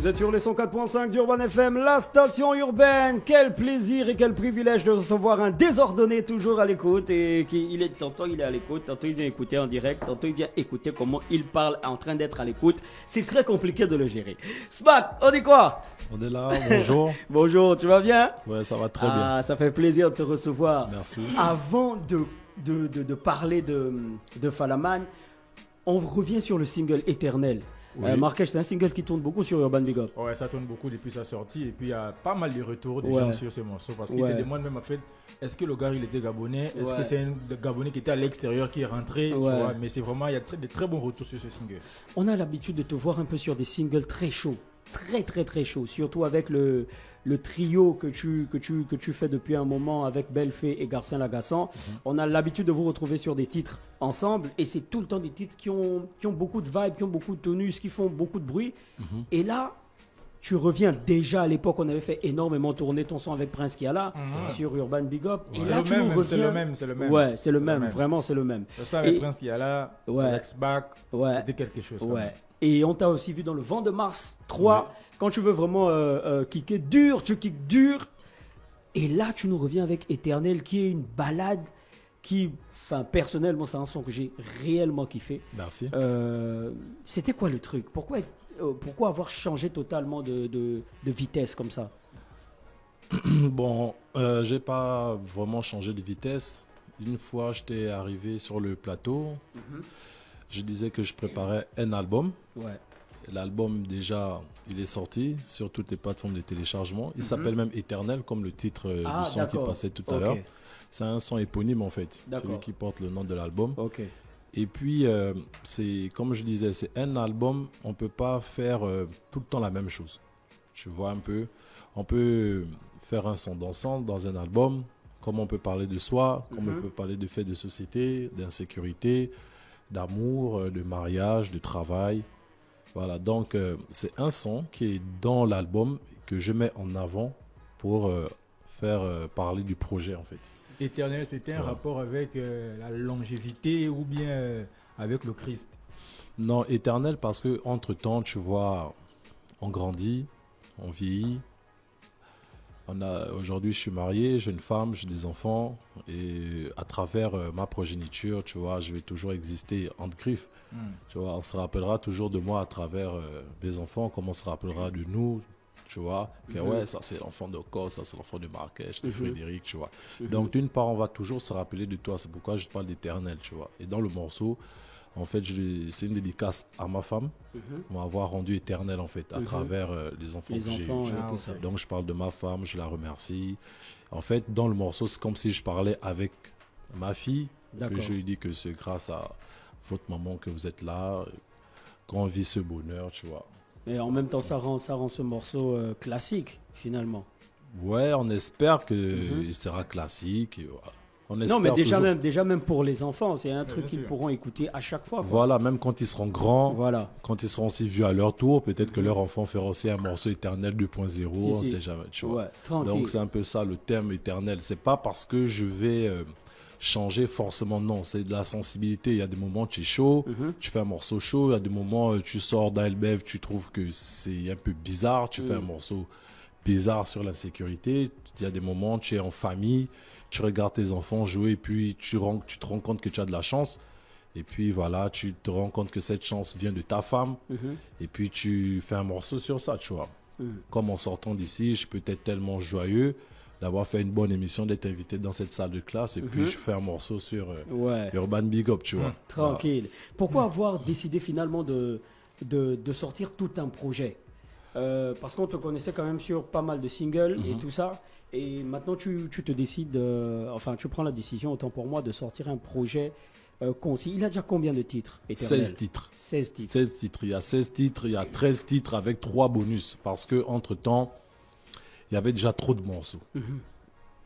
Vous êtes sur les 104.5 d'Urban FM, la station urbaine. Quel plaisir et quel privilège de recevoir un désordonné toujours à l'écoute. Et tantôt il est à l'écoute, tantôt il vient écouter en direct, tantôt il vient écouter comment il parle en train d'être à l'écoute. C'est très compliqué de le gérer. Smack, on dit quoi? On est là, bonjour. Bonjour, tu vas bien? Ouais, ça va très bien. Ça fait plaisir de te recevoir. Merci. Avant de parler de Falaman, on revient sur le single Éternel. Oui. Marrakech, c'est un single qui tourne beaucoup sur Urban Big Up. Ouais, ça tourne beaucoup depuis sa sortie. Et puis, il y a pas mal de retours des gens sur ce morceau. Parce qu'ils se demandent même, en fait, est-ce que le gars, il était gabonais? Est-ce que c'est un gabonais qui était à l'extérieur, qui est rentré? Tu vois. Mais c'est vraiment, il y a de très bons retours sur ce single. On a l'habitude de te voir un peu sur des singles très chauds. Très chaud, surtout avec le trio que tu fais depuis un moment avec Belle-Fée et Garcin Lagassan. On a l'habitude de vous retrouver sur des titres ensemble et c'est tout le temps des titres qui ont beaucoup de vibes, qui ont beaucoup de tonus, qui font beaucoup de bruit. Et là, tu reviens déjà à l'époque, on avait fait énormément tourner ton son avec Prince Kiala sur Urban Big Up. Et là, tu nous reviens. C'est le même. Ouais, c'est le même, vraiment, c'est le même. Ça avec Prince Kiala, Alex Bach, c'était quelque chose. Ouais. Et on t'a aussi vu dans Le Vent de Mars 3. Quand tu veux vraiment kicker dur, tu kicks dur. Et là, tu nous reviens avec Éternel, qui est une balade qui, enfin, personnellement, c'est un son que j'ai réellement kiffé. Merci. C'était quoi le truc? Pourquoi avoir changé totalement de vitesse comme ça? Bon, j'ai pas vraiment changé de vitesse. Une fois, j'étais arrivé sur le plateau. Je disais que je préparais un album. Ouais. L'album, déjà, il est sorti sur toutes les plateformes de téléchargement. Il s'appelle même Éternel, comme le titre du son qui passait tout à l'heure. C'est un son éponyme, en fait. C'est lui qui porte le nom de l'album. Et puis, c'est comme je disais, c'est un album. On ne peut pas faire tout le temps la même chose. Tu vois un peu. On peut faire un son dansant dans un album, comme on peut parler de soi, comme on peut parler de faits de société, d'insécurité, d'amour, de mariage, de travail. Voilà, donc c'est un son qui est dans l'album que je mets en avant pour faire parler du projet en fait. Éternel, c'était un rapport avec la longévité ou bien avec le Christ? Non, éternel parce que entre temps, tu vois, on grandit, on vieillit. Aujourd'hui, je suis marié, j'ai une femme, j'ai des enfants et à travers ma progéniture, tu vois, je vais toujours exister entre griffes. Tu vois, on se rappellera toujours de moi à travers mes enfants, comme on se rappellera de nous, tu vois. Que, ouais, ça c'est l'enfant de Kos, ça c'est l'enfant de Marrakech, de Frédéric, tu vois. Donc d'une part, on va toujours se rappeler de toi, c'est pourquoi je te parle d'Éternel, tu vois. Et dans le morceau, en fait, c'est une dédicace à ma femme. On va avoir rendu éternel, en fait, à travers les enfants que j'ai eus. Donc, je parle de ma femme, je la remercie. En fait, dans le morceau, c'est comme si je parlais avec ma fille. Puis je lui dis que c'est grâce à votre maman que vous êtes là, qu'on vit ce bonheur, tu vois. Et en même temps, ça rend ce morceau classique, finalement. Ouais, on espère qu'il sera classique. Et voilà. Non, mais déjà même pour les enfants, c'est un truc qu'ils pourront écouter à chaque fois. Voilà, même quand ils seront grands, quand ils seront aussi vieux à leur tour, peut-être que leur enfant fera aussi un morceau éternel 2.0, on ne sait jamais. Tu vois. Donc c'est un peu ça le terme éternel. C'est pas parce que je vais changer forcément, non, c'est de la sensibilité. Il y a des moments tu es chaud, tu fais un morceau chaud, il y a des moments tu sors d'un LBF, tu trouves que c'est un peu bizarre, tu fais un morceau bizarre sur l'insécurité. Il y a des moments tu es en famille, tu regardes tes enfants jouer et puis tu te rends compte que tu as de la chance. Et puis voilà, tu te rends compte que cette chance vient de ta femme. Et puis tu fais un morceau sur ça, tu vois. Comme en sortant d'ici, je peux être tellement joyeux d'avoir fait une bonne émission, d'être invité dans cette salle de classe. Et puis je fais un morceau sur Urban Big Up, tu vois. Tranquille. Pourquoi avoir décidé finalement de sortir tout un projet? Parce qu'on te connaissait quand même sur pas mal de singles et tout ça. Et maintenant, tu te décides, tu prends la décision, autant pour moi, de sortir un projet concis. Il a déjà combien de titres, Éternel? 16 titres. 16 titres. 16 titres. Il y a 16 titres, il y a 13 titres avec 3 bonus. Parce qu'entre-temps, il y avait déjà trop de morceaux.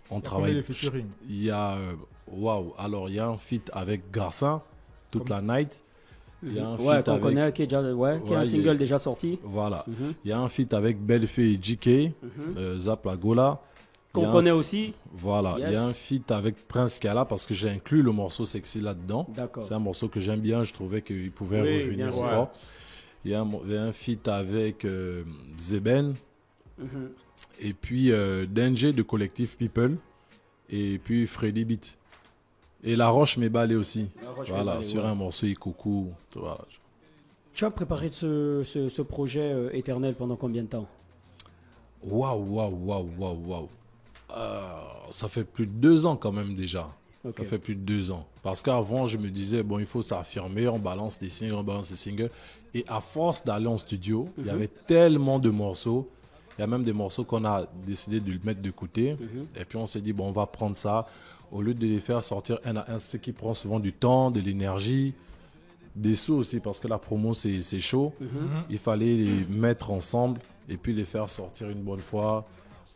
On travaille. Il y a, alors il y a un feat avec Garcin, Toute la Night. Il y a un feat qu'on connaît, qui est un single déjà sorti. Voilà. Il y a un feat avec Belle-Fée et JK, Zap la Gola. Qu'on connaît aussi. Voilà. Il y a un feat avec Prince Kiala parce que j'ai inclus le morceau Sexy là-dedans. C'est un morceau que j'aime bien. Je trouvais qu'il pouvait revenir fort. Il y a un feat avec Zeben. Et puis Danger de Collective People. Et puis Freddy Beat. Et La Roche Mébalé aussi. Voilà, sur un morceau Ikoku. Voilà. Tu as préparé ce projet éternel pendant combien de temps? Waouh. Ça fait plus de 2 ans quand même déjà. Okay. Ça fait plus de 2 ans. Parce qu'avant, je me disais, bon, il faut s'affirmer, on balance des singles. Et à force d'aller en studio, il y avait tellement de morceaux. Il y a même des morceaux qu'on a décidé de le mettre de côté. Et puis on s'est dit, bon, on va prendre ça. Au lieu de les faire sortir un à un, ce qui prend souvent du temps, de l'énergie, des sous aussi, parce que la promo, c'est chaud. Il fallait les mettre ensemble et puis les faire sortir une bonne fois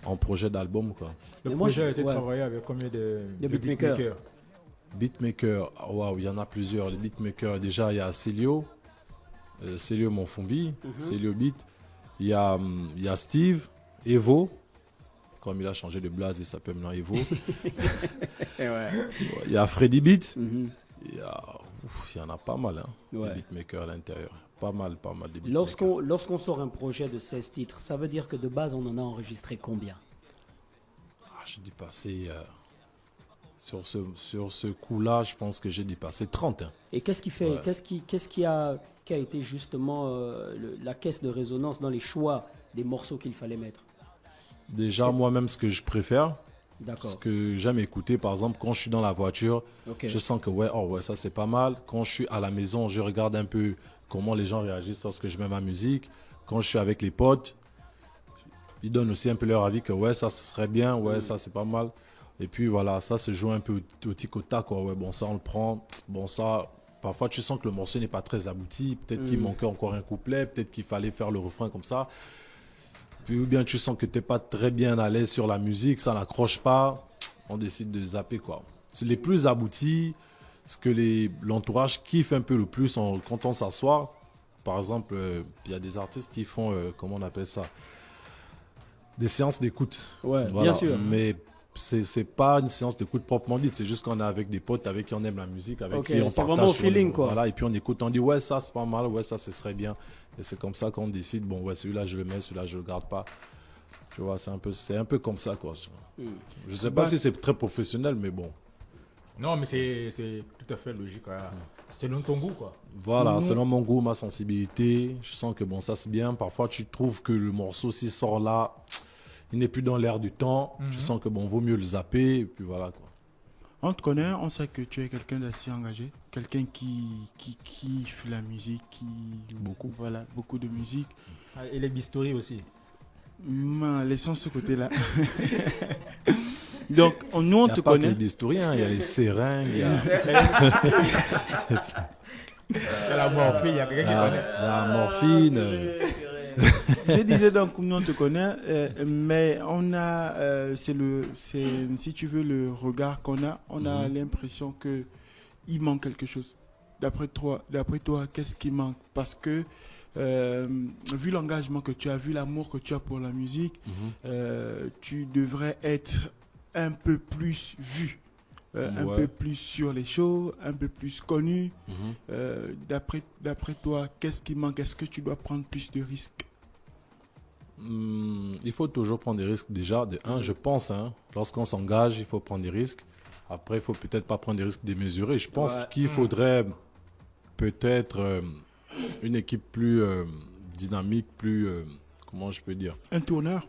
en projet d'album, quoi. Le projet a été travaillé avec combien de beatmakers? Beatmakers, waouh, il y en a plusieurs. Les beatmakers, déjà, il y a Célio Monfombi, Célio Beat. Il y a Steve, Evo, comme il a changé de blaze, il s'appelle maintenant Evo. Il y a Freddy Beat. Il y en a pas mal, hein, des beatmakers à l'intérieur. Pas mal de beatmakers. Lorsqu'on sort un projet de 16 titres, ça veut dire que de base, on en a enregistré combien? J'ai dépassé... Sur ce coup-là, je pense que j'ai dépassé 30. Hein. Et qu'est-ce qui a été justement la caisse de résonance dans les choix des morceaux qu'il fallait mettre? Déjà, moi-même, ce que je préfère, ce que j'aime écouter, par exemple, quand je suis dans la voiture, je sens que ça c'est pas mal. Quand je suis à la maison, je regarde un peu comment les gens réagissent lorsque je mets ma musique. Quand je suis avec les potes, ils donnent aussi un peu leur avis que ça serait bien, ça c'est pas mal. Et puis voilà, ça se joue un peu au tic au tac, quoi. Ouais, bon, ça on le prend. Bon, ça, parfois tu sens que le morceau n'est pas très abouti. Peut-être qu'il manquait encore un couplet, peut-être qu'il fallait faire le refrain comme ça. Puis ou bien tu sens que tu n'es pas très bien à l'aise sur la musique, ça n'accroche pas. On décide de zapper, quoi. C'est les plus aboutis, ce que l'entourage kiffe un peu le plus quand on s'assoit. Par exemple, il y a des artistes qui font, comment on appelle ça, des séances d'écoute. Ouais, voilà. Bien sûr. Mais c'est pas une séance d'écoute proprement dite, c'est juste qu'on est avec des potes avec qui on aime la musique, avec qui on partage. C'est vraiment au feeling, quoi. Voilà, et puis on écoute, on dit ça c'est pas mal, ça ce serait bien. Et c'est comme ça qu'on décide, celui-là je le mets, celui-là je le garde pas. Tu vois, c'est un peu comme ça, quoi. Je sais pas si c'est très professionnel, mais bon. Non, mais c'est tout à fait logique. Selon ton goût, quoi. Voilà, selon mon goût, ma sensibilité, je sens que ça c'est bien. Parfois tu trouves que le morceau s'il sort là, il n'est plus dans l'air du temps. Tu sens que vaut mieux le zapper. Et puis voilà, quoi. On te connaît, on sait que tu es quelqu'un d'assez engagé. Quelqu'un qui kiffe la musique, beaucoup de musique. Et les bistouri aussi. Laissons ce côté-là. Donc, nous, on te connaît. Il y a pas que les bistouri, il y a les seringues, il y a... Il y a la morphine, il y a quelqu'un qui connaît. Il y a la morphine. Je disais donc, nous on te connaît, mais on a, si tu veux, le regard qu'on a, on a l'impression qu'il manque quelque chose. D'après toi, qu'est-ce qui manque? Parce que, vu l'engagement que tu as, vu l'amour que tu as pour la musique, tu devrais être un peu plus vu. Un peu plus sur les shows, un peu plus connu. D'après toi, qu'est-ce qui manque? Est-ce que tu dois prendre plus de risques? Il faut toujours prendre des risques déjà. Je pense, lorsqu'on s'engage, il faut prendre des risques. Après, il ne faut peut-être pas prendre des risques démesurés. Je pense qu'il faudrait peut-être une équipe plus dynamique, plus, comment je peux dire? Un tourneur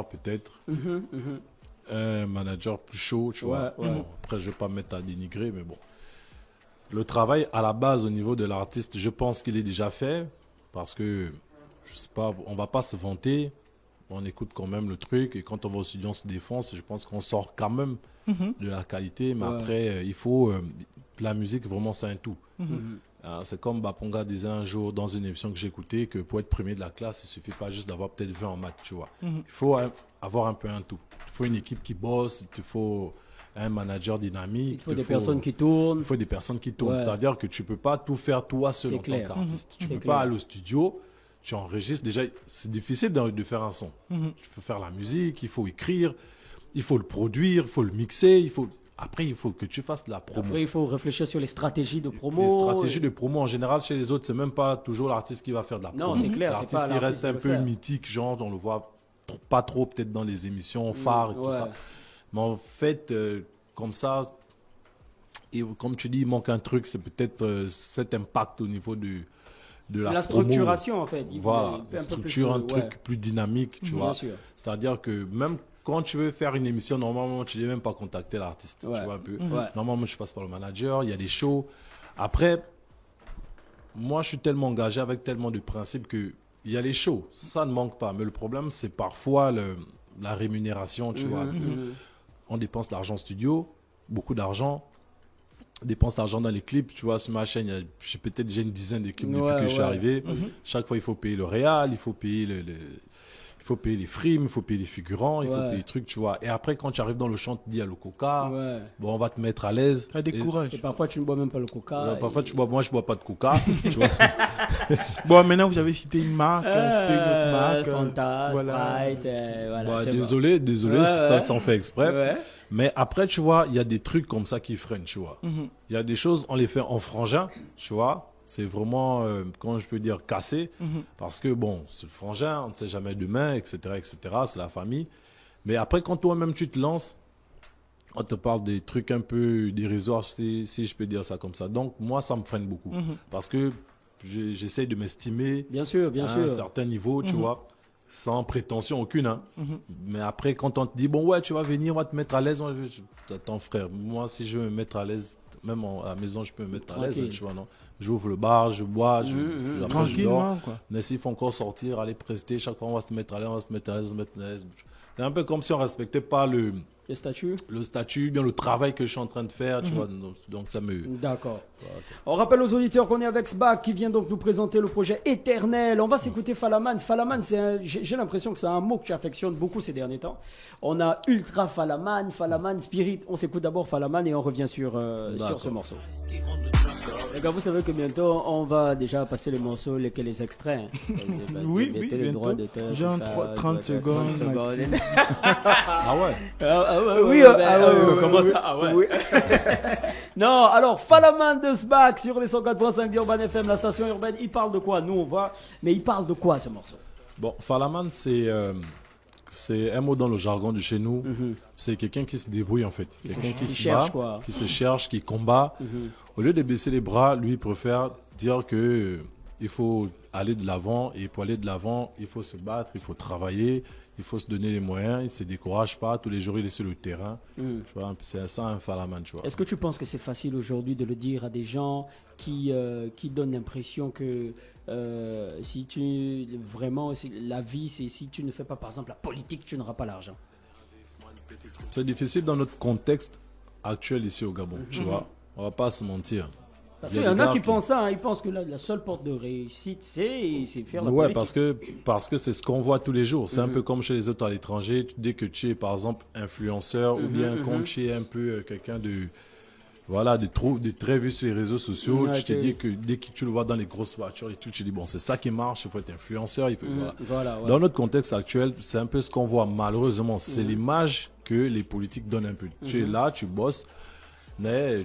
peut-être. Un manager plus chaud, tu vois. Bon, après, je ne vais pas me mettre à dénigrer, mais bon. Le travail à la base au niveau de l'artiste, je pense qu'il est déjà fait parce que, je sais pas, on ne va pas se vanter. On écoute quand même le truc et quand on va au studio, on se défonce. Je pense qu'on sort quand même de la qualité, mais après, il faut. La musique, vraiment, c'est un tout. C'est comme Baponga disait un jour dans une émission que j'écoutais que pour être premier de la classe, il ne suffit pas juste d'avoir peut-être 20 en maths, tu vois. Il faut avoir un peu un tout. Il faut une équipe qui bosse, il faut un manager dynamique. Il faut des personnes qui tournent. Il faut des personnes qui tournent. C'est-à-dire que tu ne peux pas tout faire toi seul en tant qu'artiste. Tu ne peux pas aller au studio, tu enregistres. Déjà, c'est difficile de faire un son. Il faut faire la musique, il faut écrire, il faut le produire, il faut le mixer. Après, il faut que tu fasses de la promo. Après, il faut réfléchir sur les stratégies de promo. Les stratégies de promo, en général, chez les autres, c'est même pas toujours l'artiste qui va faire de la promo. Non, c'est clair. L'artiste, il reste un peu mythique, genre, on le voit pas trop peut-être dans les émissions phares et tout ça. Mais en fait, comme ça, et comme tu dis, il manque un truc, c'est peut-être cet impact au niveau de la structuration, en fait. Voilà, structure un truc plus dynamique, tu vois. C'est-à-dire que même quand tu veux faire une émission, normalement, tu ne dois même pas contacter l'artiste. Tu vois un peu. Normalement, je passe par le manager, il y a des shows. Après, moi, je suis tellement engagé avec tellement de principes qu'il y a les shows. Ça ne manque pas. Mais le problème, c'est parfois la rémunération, tu vois. On dépense l'argent studio, beaucoup d'argent. On dépense l'argent dans les clips. Tu vois, sur ma chaîne, j'ai peut-être déjà une dizaine de clips depuis que je suis arrivé. Chaque fois, il faut payer le réal, il faut payer il faut payer les frimes, il faut payer les figurants, il faut payer les trucs, tu vois. Et après, quand tu arrives dans le champ, tu dis à le coca, bon, on va te mettre à l'aise. Ça décourage. Et parfois, tu ne bois même pas le coca. Parfois, moi, je ne bois pas de coca. Tu vois. Bon, maintenant, vous avez cité une marque, cité une autre marque. Fanta, Sprite, voilà. Désolé, ça en fait exprès. Mais après, tu vois, il y a des trucs comme ça qui freinent, tu vois. Il y a des choses, on les fait en frangin, tu vois. C'est vraiment, comment je peux dire, cassé. Parce que, bon, c'est le frangin, on ne sait jamais demain, etc., etc. C'est la famille. Mais après, quand toi-même, tu te lances, on te parle des trucs un peu dérisoires, si je peux dire ça comme ça. Donc, moi, ça me freine beaucoup. Parce que j'essaie de m'estimer à un certain niveau, tu vois, sans prétention aucune. Hein. Mais après, quand on te dit, bon, ouais, tu vas venir, on va te mettre à l'aise. Attends, frère, moi, si je veux me mettre à l'aise, même à la maison, je peux me mettre à l'aise, tu vois, non? J'ouvre le bar, je bois, tranquillement, quoi. Mais s'il faut encore sortir, aller prester, chaque fois on va se mettre à l'aise, on va se mettre à l'aise, C'est un peu comme si on ne respectait pas le statut, bien le travail que je suis en train de faire, tu vois. Donc ça me... D'accord. On rappelle aux auditeurs qu'on est avec SBAC qui vient donc nous présenter le projet Éternel. On va s'écouter Falaman. Falaman, j'ai l'impression que c'est un mot que tu affectionnes beaucoup ces derniers temps. On a Ultra Falaman, Falaman Spirit. On s'écoute d'abord Falaman et on revient sur ce morceau. Les gars, vous savez que bientôt on va déjà passer les morceaux, les extraits. Oui, les droits d'auteur. Genre 30 secondes. Ah ouais. Comment ça? Ah ouais. Oui. Non, alors Falaman de SBAC sur les 104.5 d'Urban FM, la station urbaine. Il parle de quoi? Nous on voit, mais il parle de quoi ce morceau? Bon, Falaman, c'est un mot dans le jargon de chez nous. C'est quelqu'un qui se débrouille en fait. Quelqu'un qui se bat, qui se cherche, qui combat. Au lieu de baisser les bras, lui il préfère dire que il faut aller de l'avant. Et pour aller de l'avant, il faut se battre, il faut travailler. Il faut se donner les moyens, il ne se décourage pas. Tous les jours, il est sur le terrain. Tu vois, c'est ça un Falaman. Tu vois. Est-ce que tu penses que c'est facile aujourd'hui de le dire à des gens qui donnent l'impression que si la vie, c'est si tu ne fais pas, par exemple, la politique, tu n'auras pas l'argent? C'est difficile dans notre contexte actuel ici au Gabon. Tu vois, on ne va pas se mentir. Parce qu'il y en a qui pensent ça, ils pensent que la seule porte de réussite, c'est faire la politique. Parce que c'est ce qu'on voit tous les jours. C'est un peu comme chez les autres à l'étranger. Dès que tu es, par exemple, influenceur ou bien quand tu es un peu quelqu'un de très vu sur les réseaux sociaux, tu te dis que dès que tu le vois dans les grosses voitures et tout, tu te dis, bon, c'est ça qui marche, il faut être influenceur. Dans notre contexte actuel, c'est un peu ce qu'on voit malheureusement. C'est l'image que les politiques donnent un peu. Tu es là, tu bosses. Mais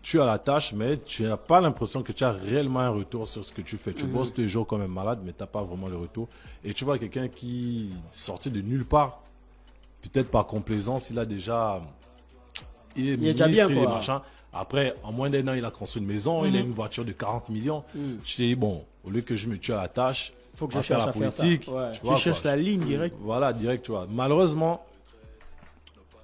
tu as la tâche, mais tu n'as pas l'impression que tu as réellement un retour sur ce que tu fais. Tu bosses tous les jours comme un malade, mais tu n'as pas vraiment le retour. Et tu vois quelqu'un qui est sorti de nulle part, peut-être par complaisance, il est déjà bien, il est machin. Après, en moins d'un an, il a construit une maison, il a une voiture de 40 millions. Tu te dis, bon, au lieu que je me tue à la tâche, il faut que je cherche la politique. Tu cherches la ligne directe. Voilà, direct, tu vois. Malheureusement,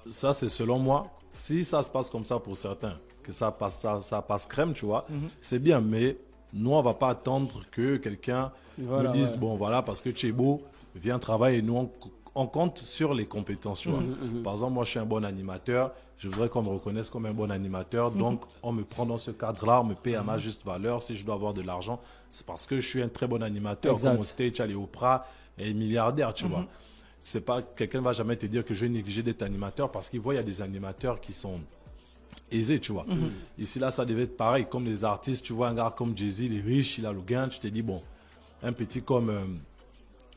ça, c'est selon moi. Si ça se passe comme ça pour certains, que ça passe crème, tu vois, c'est bien. Mais nous, on ne va pas attendre que quelqu'un nous dise, bon, voilà, parce que tu es beau, viens travailler. Et nous, on compte sur les compétences, tu vois. Par exemple, moi, je suis un bon animateur. Je voudrais qu'on me reconnaisse comme un bon animateur. Donc, on me prend dans ce cadre-là, on me paye à ma juste valeur. Si je dois avoir de l'argent, c'est parce que je suis un très bon animateur. Exact. Comme au stage, aller au Oprah et milliardaire, tu vois. C'est pas, quelqu'un ne va jamais te dire que je vais négliger d'être animateur parce qu'il voit il y a des animateurs qui sont aisés, tu vois. Ici, là, ça devait être pareil. Comme les artistes, tu vois, un gars comme Jay-Z, il est riche, il a le gain. Tu te dis, bon, un petit comme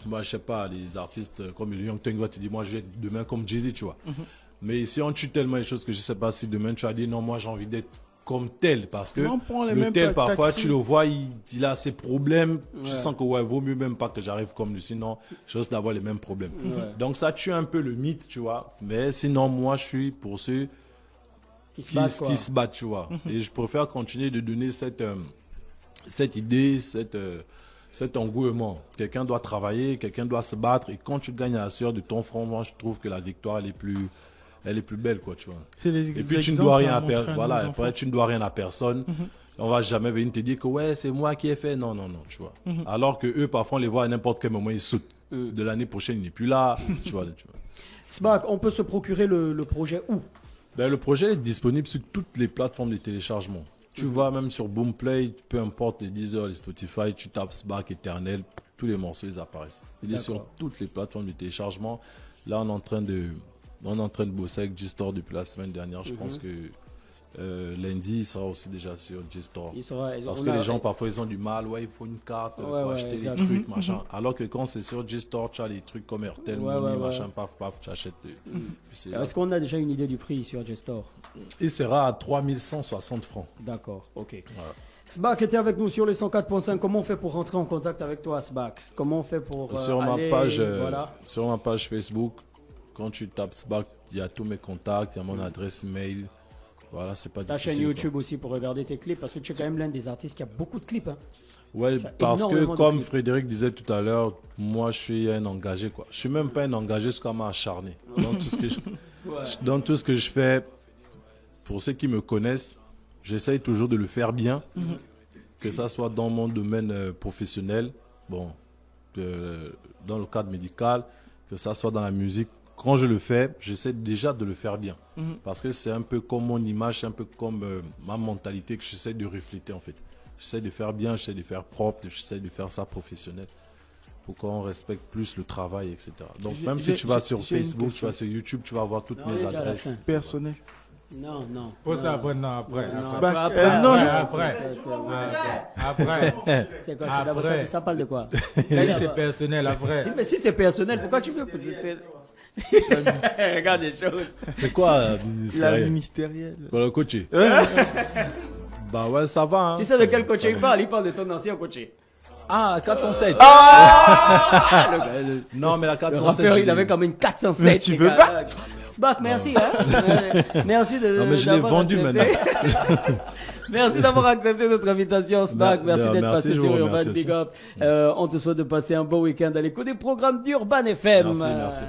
Moi, je sais pas, les artistes comme Young Thug va te dire, moi, je vais être demain comme Jay-Z, tu vois. Mais si on tue tellement les choses que je sais pas si demain tu as dit, non, moi, j'ai envie d'être comme tel, parce que le tel, parfois, tu le vois, il a ses problèmes, tu sens que, vaut mieux même pas que j'arrive comme lui, sinon, je risque d'avoir les mêmes problèmes. Donc, ça tue un peu le mythe, tu vois. Mais sinon, moi, je suis pour ceux qui se battent, tu vois. Et je préfère continuer de donner cette idée, cet engouement. Quelqu'un doit travailler, quelqu'un doit se battre, et quand tu gagnes à la sueur de ton front, moi, je trouve que la victoire, elle est plus belle, quoi, tu vois. Et puis tu ne dois rien à personne. Voilà, après tu ne dois rien à personne. On va jamais venir te dire que c'est moi qui ai fait. Non, tu vois. Alors que eux, parfois, on les voit à n'importe quel moment, ils sautent. De l'année prochaine, il n'est plus là. tu vois. Smack, on peut se procurer le projet où? Le projet est disponible sur toutes les plateformes de téléchargement. Tu vas même sur Boomplay, peu importe les Deezer, les Spotify, tu tapes Smack Éternel, tous les morceaux ils apparaissent. Il est sur toutes les plateformes de téléchargement. Là, on est en train de bosser avec G-Store depuis la semaine dernière. Je pense que lundi, il sera aussi déjà sur G-Store. Parce que les gens, parfois, ils ont du mal. Il faut une carte pour acheter des trucs, machin. Alors que quand c'est sur G-Store, tu as les trucs comme Airtel, machin, paf, tu achètes. Est-ce qu'on a déjà une idée du prix sur G-Store? Il sera à 3160 francs. D'accord, ok. Voilà. Sbac était avec nous sur les 104.5. Comment on fait pour rentrer en contact avec toi, Sbac? Comment on fait pour sur ma page Facebook, quand tu tapes Sbac, il y a tous mes contacts, il y a mon adresse mail. Voilà, c'est pas difficile. Ta chaîne YouTube aussi pour regarder tes clips, parce que tu es quand même l'un des artistes qui a beaucoup de clips. Hein. Ouais, parce que comme Frédéric disait tout à l'heure, moi je suis un engagé, quoi. Je suis même pas un engagé, c'est comme un acharné. Dans tout ce que je fais, pour ceux qui me connaissent, j'essaye toujours de le faire bien, que ça soit dans mon domaine professionnel, dans le cadre médical, que ça soit dans la musique. Quand je le fais, j'essaie déjà de le faire bien. Parce que c'est un peu comme mon image, c'est un peu comme ma mentalité que j'essaie de refléter en fait. J'essaie de faire bien, j'essaie de faire propre, j'essaie de faire ça professionnel. Pour qu'on respecte plus le travail, etc. Donc même si tu vas sur Facebook, tu vas sur YouTube, tu vas avoir toutes mes adresses. Personnelles. Non. Pour ça, après. C'est quoi? Ça parle de quoi? C'est personnel, après. Mais si c'est personnel, pourquoi tu veux... Regarde les choses. C'est quoi la ministérielle? Pour le coaché. Bah ouais, ça va. Hein. Tu sais de quel coaché il parle? Il parle de ton ancien coaché. Ah, 407. Non, mais la 407. Le rappeur, il avait quand même 407. Tu veux pas? Sbac, merci. Merci de. Non, mais je l'ai vendu maintenant. Merci d'avoir accepté notre invitation, Smack. Merci d'être passé sur Urban Big Up. On te souhaite de passer un bon week-end à l'écoute des programmes d'Urban FM. Merci.